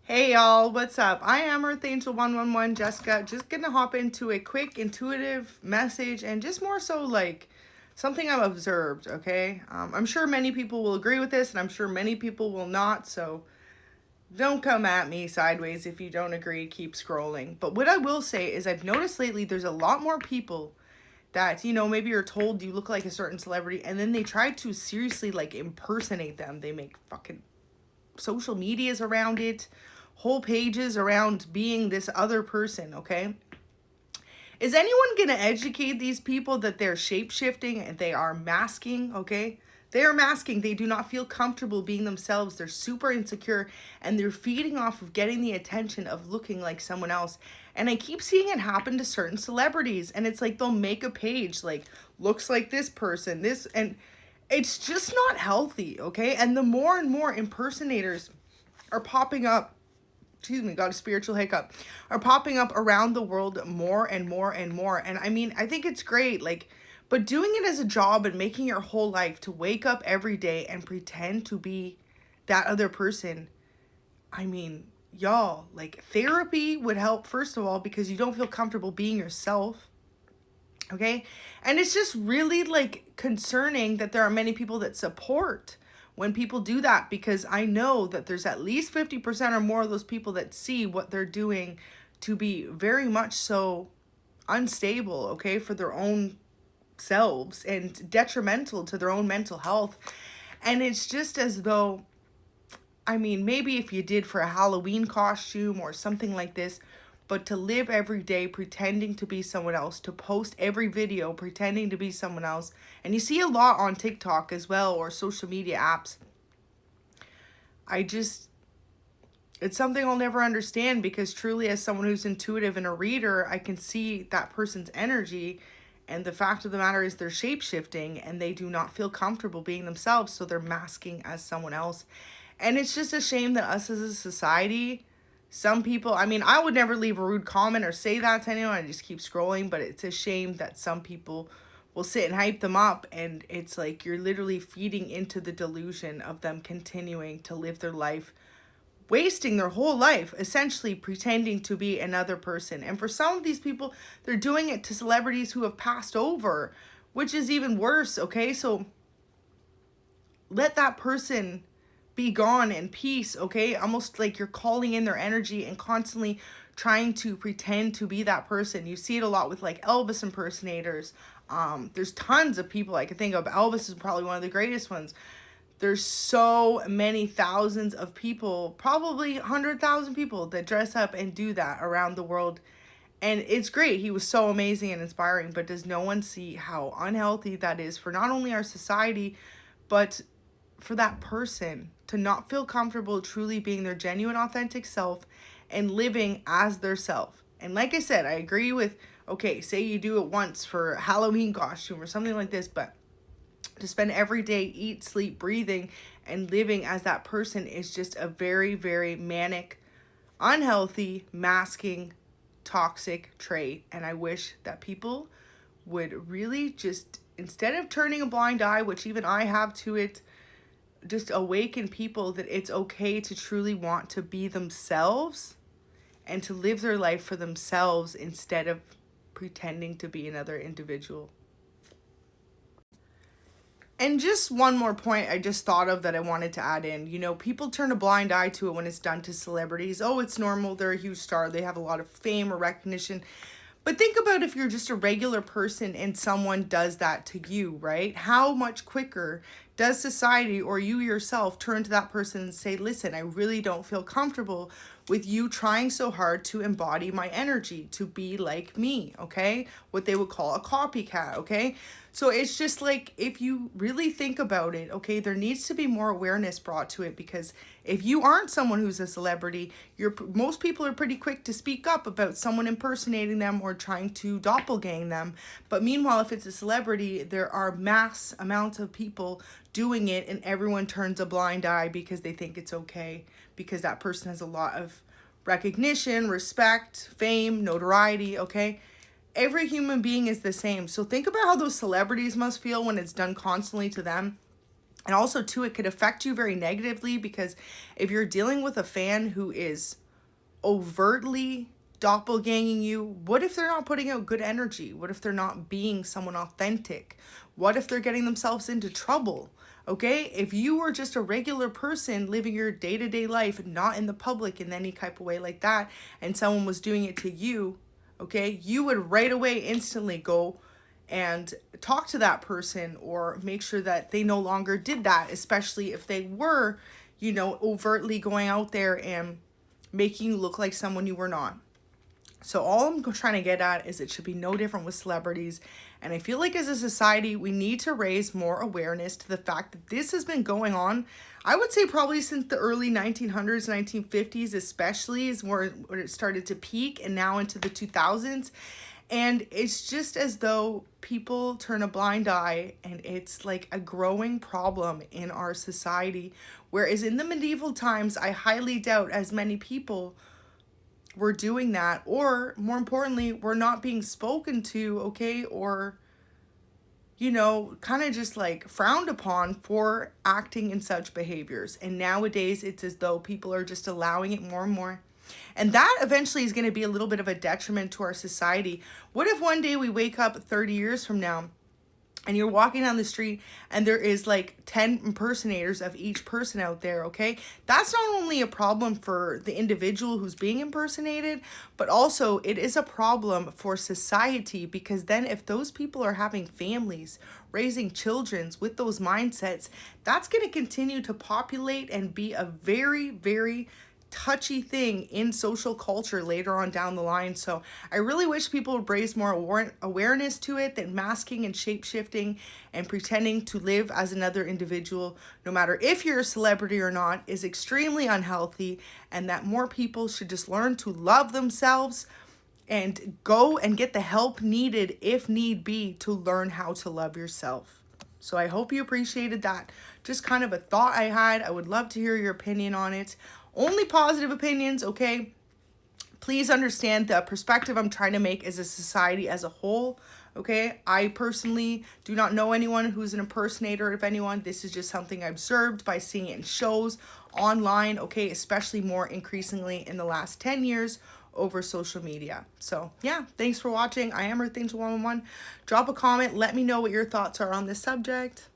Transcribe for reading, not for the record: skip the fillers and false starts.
Hey y'all, what's up? I am ᴛᴟᴟᴟ Jessica. Just gonna hop into a quick, intuitive message and just more so like something I've observed, okay? I'm sure many people will agree with this and I'm sure many people will not, so don't come at me sideways if you don't agree, keep scrolling. But what I will say is I've noticed lately there's a lot more people that, maybe you're told you look like a certain celebrity and then they try to seriously like impersonate them. They make fucking social medias around it, whole pages around being this other person, okay? Is anyone going to educate these people that they're shape-shifting and they are masking, okay? They are masking. They do not feel comfortable being themselves. They're super insecure and they're feeding off of getting the attention of looking like someone else. And I keep seeing it happen to certain celebrities. And it's like they'll make a page like, looks like this person, this, and it's just not healthy, okay? And the more and more impersonators are popping up, got a spiritual hiccup, are popping up around the world more and more and more. And I mean, I think it's great, like, but doing it as a job and making your whole life to wake up every day and pretend to be that other person, I mean, y'all, like, therapy would help, first of all, because you don't feel comfortable being yourself, okay? And it's just really, like, concerning that there are many people that support when people do that, because I know that there's at least 50% or more of those people that see what they're doing to be very much so unstable, okay, for their own selves and detrimental to their own mental health. And it's just as though, I mean, maybe if you did for a Halloween costume or something like this, but to live every day pretending to be someone else, to post every video pretending to be someone else, and you see a lot on TikTok as well, or social media apps. It's something I'll never understand, because truly, as someone who's intuitive and a reader, I can see that person's energy, and the fact of the matter is they're shape-shifting and they do not feel comfortable being themselves, so they're masking as someone else. And it's just a shame that us as a society, some people, I mean, I would never leave a rude comment or say that to anyone. I just keep scrolling, but it's a shame that some people will sit and hype them up, and it's like you're literally feeding into the delusion of them continuing to live their life, wasting their whole life essentially pretending to be another person. And for some of these people, they're doing it to celebrities who have passed over, which is even worse, okay? So let that person be gone in peace, okay? Almost like you're calling in their energy and constantly trying to pretend to be that person. You see it a lot with like Elvis impersonators. There's tons of people I can think of. Elvis is probably one of the greatest ones. There's so many thousands of people, probably 100,000 people that dress up and do that around the world. And it's great. He was so amazing and inspiring, but does no one see how unhealthy that is for not only our society, but for that person to not feel comfortable truly being their genuine, authentic self and living as their self? And like I said, I agree with, okay, say you do it once for a Halloween costume or something like this, but to spend every day, eat, sleep, breathing, and living as that person is just a very, very manic, unhealthy, masking, toxic trait. And I wish that people would really just, instead of turning a blind eye, which even I have to it, just awaken people that it's okay to truly want to be themselves and to live their life for themselves instead of pretending to be another individual. And just one more point I just thought of that I wanted to add in. People turn a blind eye to it when it's done to celebrities. Oh, it's normal. They're a huge star. They have a lot of fame or recognition. But think about if you're just a regular person and someone does that to you, right? How much quicker does society or you yourself turn to that person and say, listen, I really don't feel comfortable with you trying so hard to embody my energy, to be like me, okay? What they would call a copycat, okay? So it's just like, if you really think about it, okay, there needs to be more awareness brought to it, because if you aren't someone who's a celebrity, most people are pretty quick to speak up about someone impersonating them or trying to doppelgang them. But meanwhile, if it's a celebrity, there are mass amounts of people doing it and everyone turns a blind eye because they think it's okay, because that person has a lot of recognition, respect, fame, notoriety, okay? Every human being is the same. So think about how those celebrities must feel when it's done constantly to them. And also too, it could affect you very negatively, because if you're dealing with a fan who is overtly doppelganging you, what if they're not putting out good energy? What if they're not being someone authentic? What if they're getting themselves into trouble? Okay, if you were just a regular person living your day-to-day life, not in the public in any type of way like that, and someone was doing it to you, okay, you would right away instantly go and talk to that person, or make sure that they no longer did that, especially if they were, you know, overtly going out there and making you look like someone you were not. So all I'm trying to get at is it should be no different with celebrities. And I feel like as a society, we need to raise more awareness to the fact that this has been going on, I would say probably since the early 1900s, 1950s especially, is where it started to peak, and now into the 2000s. And it's just as though people turn a blind eye, and it's like a growing problem in our society. Whereas in the medieval times, I highly doubt as many people were doing that, or more importantly, we're not being spoken to, okay, or, you know, kind of just like frowned upon for acting in such behaviors. And nowadays, it's as though people are just allowing it more and more. And that eventually is going to be a little bit of a detriment to our society. What if one day we wake up 30 years from now and you're walking down the street and there is like 10 impersonators of each person out there, okay? That's not only a problem for the individual who's being impersonated, but also it is a problem for society, because then if those people are having families, raising children with those mindsets, that's going to continue to populate and be a very, very touchy thing in social culture later on down the line. So I really wish people would raise more awareness to it, than masking and shape-shifting and pretending to live as another individual, no matter if you're a celebrity or not, is extremely unhealthy, and that more people should just learn to love themselves and go and get the help needed, if need be, to learn how to love yourself. So I hope you appreciated that. Just kind of a thought I had. I would love to hear your opinion on it. Only positive opinions, okay? Please understand the perspective I'm trying to make as a society as a whole, okay? I personally do not know anyone who's an impersonator of anyone. This is just something I observed by seeing it in shows, online, okay? Especially more increasingly in the last 10 years over social media. So yeah, thanks for watching. I am ᴛᴟ111. Drop a comment. Let me know what your thoughts are on this subject.